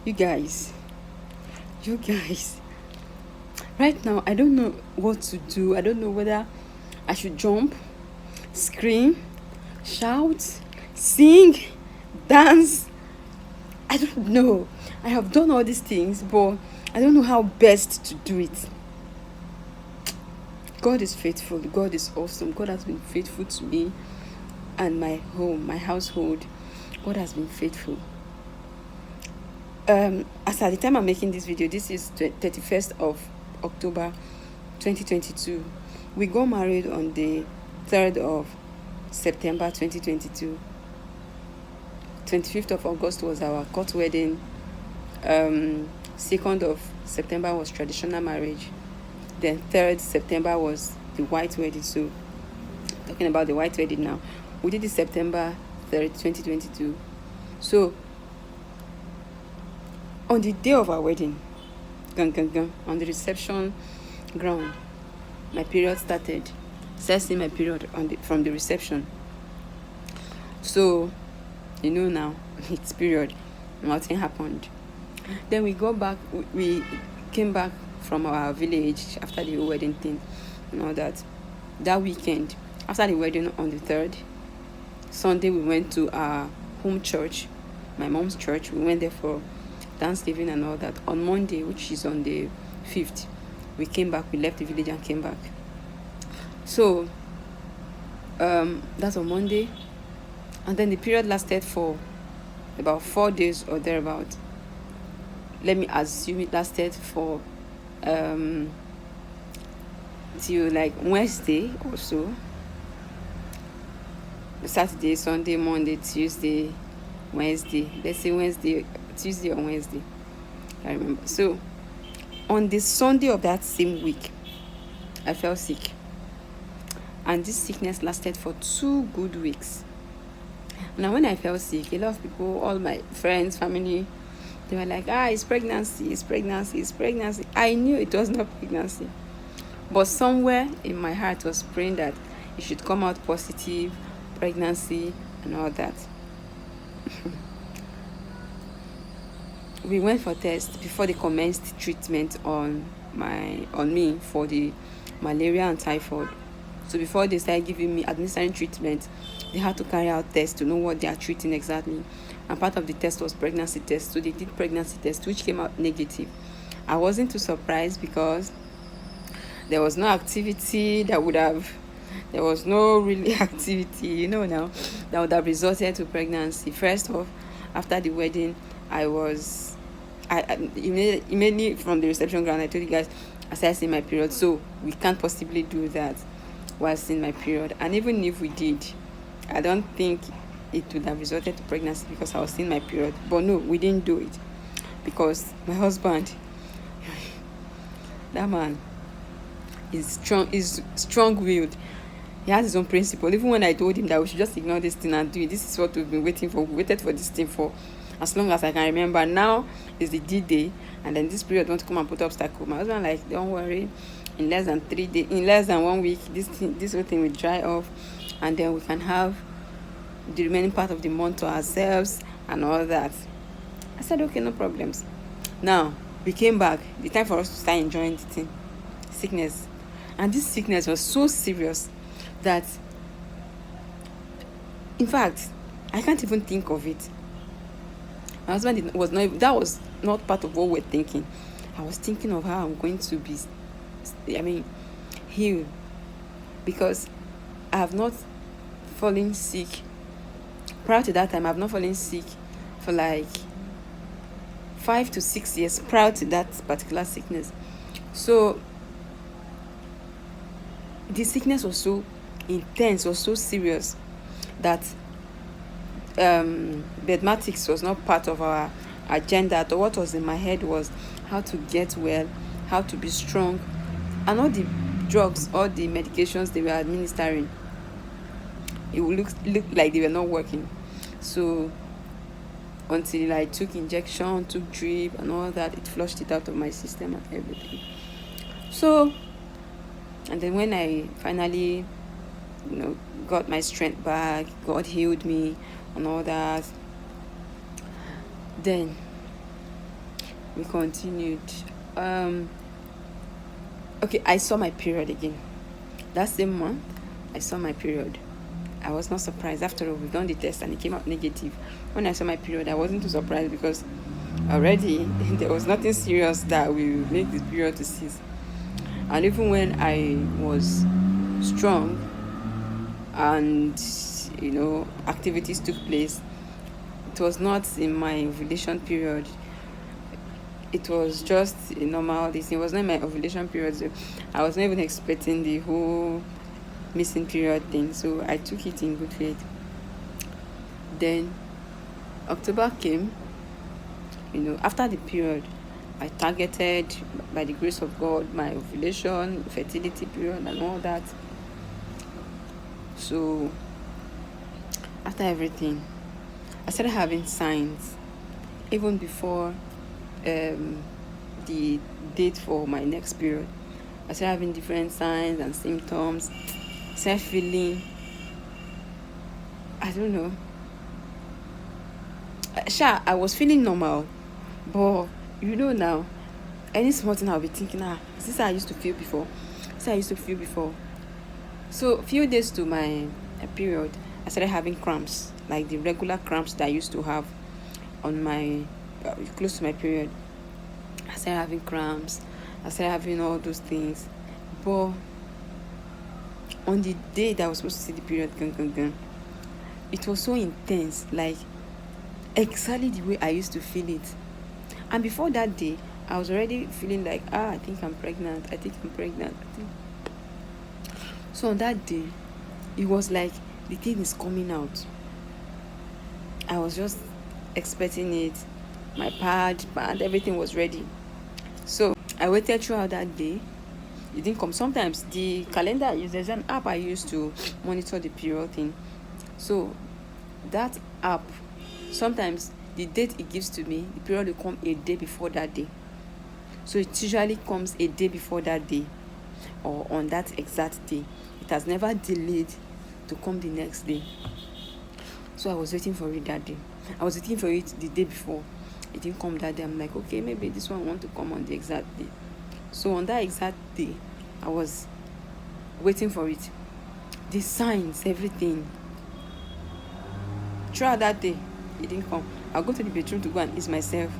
You guys, you guys, right now, I don't know what to do. I don't know whether I should jump, scream, shout, sing, dance. I don't know. I have done all these things, but I don't know how best to do it. God is faithful. God is awesome. God has been faithful to me and my home, my household. God has been faithful. As at the time I'm making this video, this is 31st of October 2022. We got married on the 3rd of September 2022. 25th of August was our court wedding. 2nd of September was traditional marriage. Then 3rd September was the white wedding. So talking about the white wedding now, we did it September 3rd 2022. So on the day of our wedding, on the reception ground, my period started. Started my period from the reception. So you know now it's period. Nothing happened. Then we came back from our village after the wedding thing and all that. That weekend, after the wedding on the 3rd, Sunday we went to our home church, my mom's church. We went there for Thanksgiving and all that. On Monday, which is on the 5th, we came back. We left the village and came back. So that's on Monday. And then the period lasted for about 4 days or thereabout. Let me assume it lasted for till like Wednesday or so. Saturday, Sunday, Monday, Tuesday, Wednesday. Let's say Tuesday or Wednesday. I remember. So on the Sunday of that same week, I fell sick. And this sickness lasted for 2 good weeks. Now when I fell sick, a lot of people, all my friends, family, they were like, it's pregnancy, it's pregnancy, it's pregnancy. I knew it was not pregnancy. But somewhere in my heart was praying that it should come out positive, pregnancy and all that. We went for tests before they commenced treatment on me for the malaria and typhoid. So before they started giving me administering treatment, they had to carry out tests to know what they are treating exactly. And part of the test was pregnancy test. So they did pregnancy test, which came out negative. I wasn't too surprised because there was no activity there was no really activity, now, that would have resulted to pregnancy. First off, after the wedding, I immediately from the reception ground, I told you guys, I started seeing my period. So we can't possibly do that while seeing my period. And even if we did, I don't think it would have resulted to pregnancy because I was seeing my period. But no, we didn't do it because my husband, that man is strong-willed. He has his own principle. Even when I told him that we should just ignore this thing and do it, this is what we've been waiting for. We waited for this thing for as long as I can remember. Now is the D-Day, and then this period want to come and put obstacle. My husband like, don't worry, in less than 3 days, in less than 1 week, this whole thing will dry off, and then we can have the remaining part of the month to ourselves and all that. I said, okay, no problems. Now we came back. The time for us to start enjoying the thing, sickness, and this sickness was so serious that, in fact, I can't even think of it. My husband that was not part of what we're thinking. I was thinking of how I'm going to be, healed, because I have not fallen sick. Prior to that time, I've not fallen sick for like 5 to 6 years prior to that particular sickness. So the sickness was so intense, was so serious that mathematics was not part of our agenda. So what was in my head was how to get well, how to be strong, and all the drugs, all the medications they were administering, it would look like they were not working. So until I took injection, took drip and all that, it flushed it out of my system and everything. So, and then when I finally got my strength back, God healed me and all that, then we continued. Um, okay, I saw my period again. That same month, I saw my period. I was not surprised. After all, we've done the test and it came out negative. When I saw my period, I wasn't too surprised because already there was nothing serious that will make this period to cease. And even when I was strong and activities took place, it was not in my ovulation period. It was just a normal this. It was not my ovulation period, so I was not even expecting the whole missing period thing. So I took it in good faith. Then October came. After the period, I targeted, by the grace of God, my ovulation, fertility period, and all that. So after everything, I started having signs even before the date for my next period. I started having different signs and symptoms. I started feeling, I don't know. Sure, I was feeling normal, but now, any small thing I'll be thinking, is this how I used to feel before? This is how I used to feel before. So a few days to my period, I started having cramps, like the regular cramps that I used to have on my close to my period. I started having cramps. I started having all those things. But on the day that I was supposed to see the period, it was so intense, like exactly the way I used to feel it. And before that day, I was already feeling like, I think I'm pregnant. So on that day, it was like the thing is coming out. I was just expecting it. My pad, everything was ready. So I waited throughout that day. It didn't come. Sometimes the calendar, there's an app I use to monitor the period thing. So that app, sometimes the date it gives to me, the period will come a day before that day. So it usually comes a day before that day or on that exact day. It has never delayed to come the next day. So I was waiting for it that day. I was waiting for it the day before. It didn't come that day. I'm like, okay, maybe this one want to come on the exact day. So on that exact day, I was waiting for it. The signs, everything. Throughout that day, it didn't come. I'll go to the bedroom to go and ease myself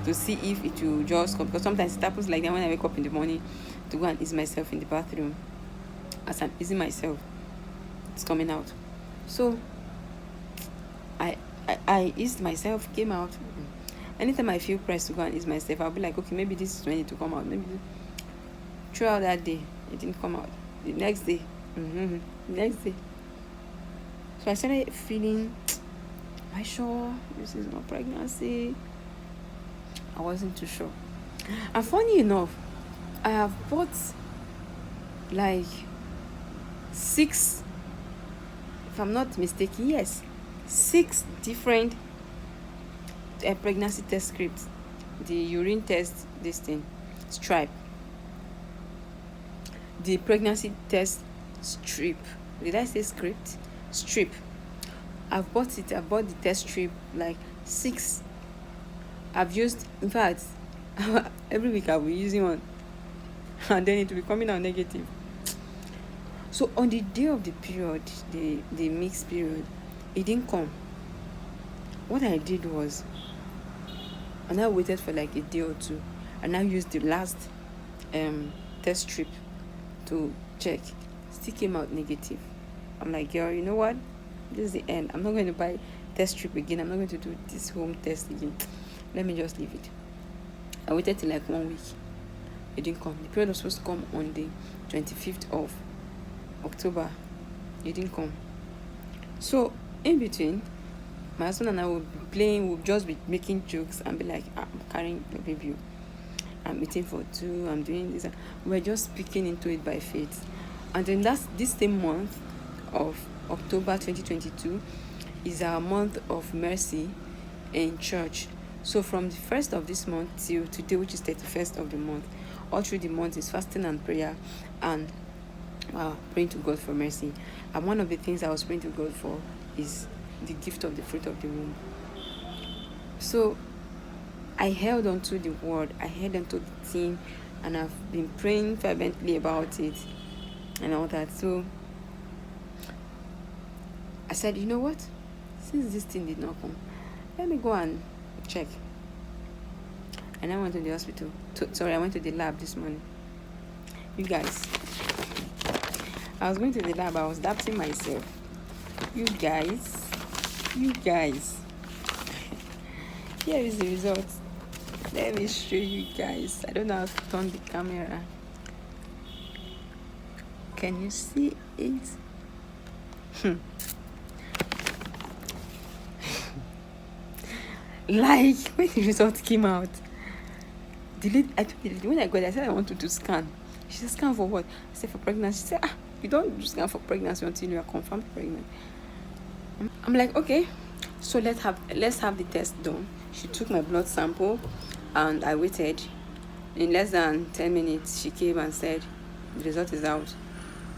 to see if it will just come. Because sometimes it happens like that when I wake up in the morning to go and ease myself in the bathroom. As I'm easing myself, it's coming out. So I eased myself, came out. Anytime I feel pressed to go and ease myself, I'll be like, okay, maybe this is when it to come out. Maybe throughout that day, it didn't come out. The next day, So I started feeling, am I sure this is not pregnancy? I wasn't too sure. And funny enough, I have bought like 6, if I'm not mistaken, yes, 6 different pregnancy test scripts. The urine test, this thing, stripe. The pregnancy test strip. Did I say script? Strip. I've bought it. I bought the test strip like 6. I've used, in fact, every week I'll be using one. And then it will be coming out negative. So on the day of the period, the mixed period, it didn't come. What I did was, and I waited for like a day or two, and I used the last test strip to check. Still came out negative. I'm like, girl, you know what? This is the end. I'm not going to buy test strip again. I'm not going to do this home test again. Let me just leave it. I waited till like 1 week. It didn't come. The period was supposed to come on the 25th of October. It didn't come. So in between, my husband and I will be playing. We'll just be making jokes and be like, I'm carrying the baby. I'm eating for 2. I'm doing this. We're just speaking into it by faith. And then this same month of October 2022 is our month of mercy in church. So from the 1st of this month till today, which is 31st of the month, all through the month is fasting and prayer and praying to God for mercy. And one of the things I was praying to God for is the gift of the fruit of the womb. So I held on to the word, I held on to the thing, and I've been praying fervently about it and all that. So I said, you know what? Since this thing did not come, let me go and check. And I went to the hospital. I went to the lab this morning. You guys, I was going to the lab, I was doubting myself. You guys, here is the result. Let me show you guys. I don't know how to turn the camera. Can you see it? Like, when the result came out, when I got there, I said I wanted to scan. She said, scan for what? I said, for pregnancy. She said, you don't do scan for pregnancy until you are confirmed pregnant. I'm like, okay, so let's have the test done. She took my blood sample and I waited. In less than 10 minutes, she came and said, the result is out.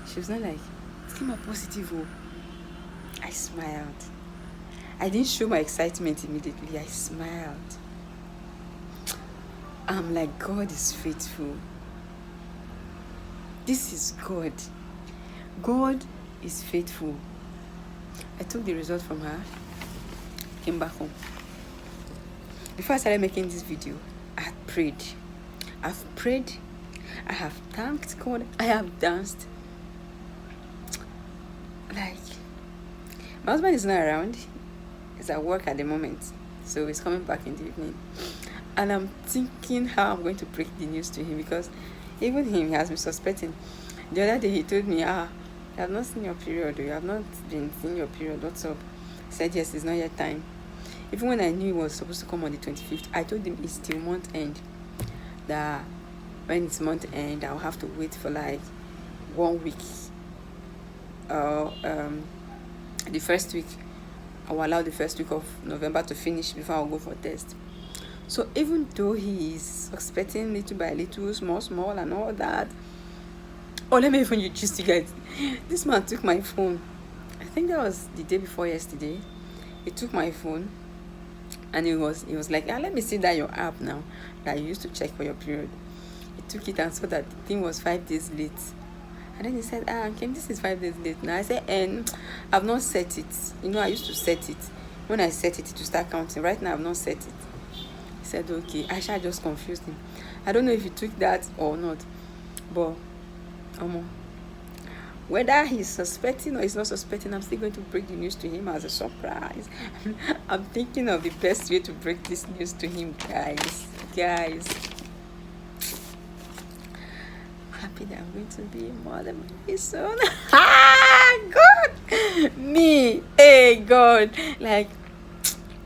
She was not like, it came out positive. Oh. I smiled. I didn't show my excitement immediately. I smiled. I'm like, God is faithful. This is God. God is faithful. I took the result from her, came back home. Before I started making this video, I had prayed. I've prayed. I have thanked God. I have danced. Like, my husband is not around. He's at work at the moment, so he's coming back in the evening. And I'm thinking how I'm going to break the news to him, because even him, he has been suspecting. The other day he told me, you have not seen your period, or you have not been seeing your period, what's up? I said, yes, it's not yet time. Even when I knew it was supposed to come on the 25th, I told him it's still month end. That when it's month end, I'll have to wait for like 1 week. The first week, I'll allow the first week of November to finish before I'll go for test. So even though he is suspecting little by little, small and all that, let me even just you guys. This man took my phone. I think that was the day before yesterday. He took my phone and he was like, let me see that your app now that you used to check for your period. He took it and saw that the thing was 5 days late. And then he said, Kim, this is 5 days late now. I said, I've not set it. I used to set it. When I set it to start counting. Right now, I've not set it. He said, okay. I just confused him. I don't know if he took that or not. But, whether he's suspecting or he's not suspecting, I'm still going to break the news to him as a surprise. I'm thinking of the best way to break this news to him, guys. Happy that I'm going to be a mother very soon. God, me, hey God, like,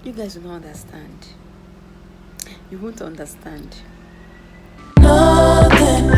you guys will not understand. You won't understand. Nothing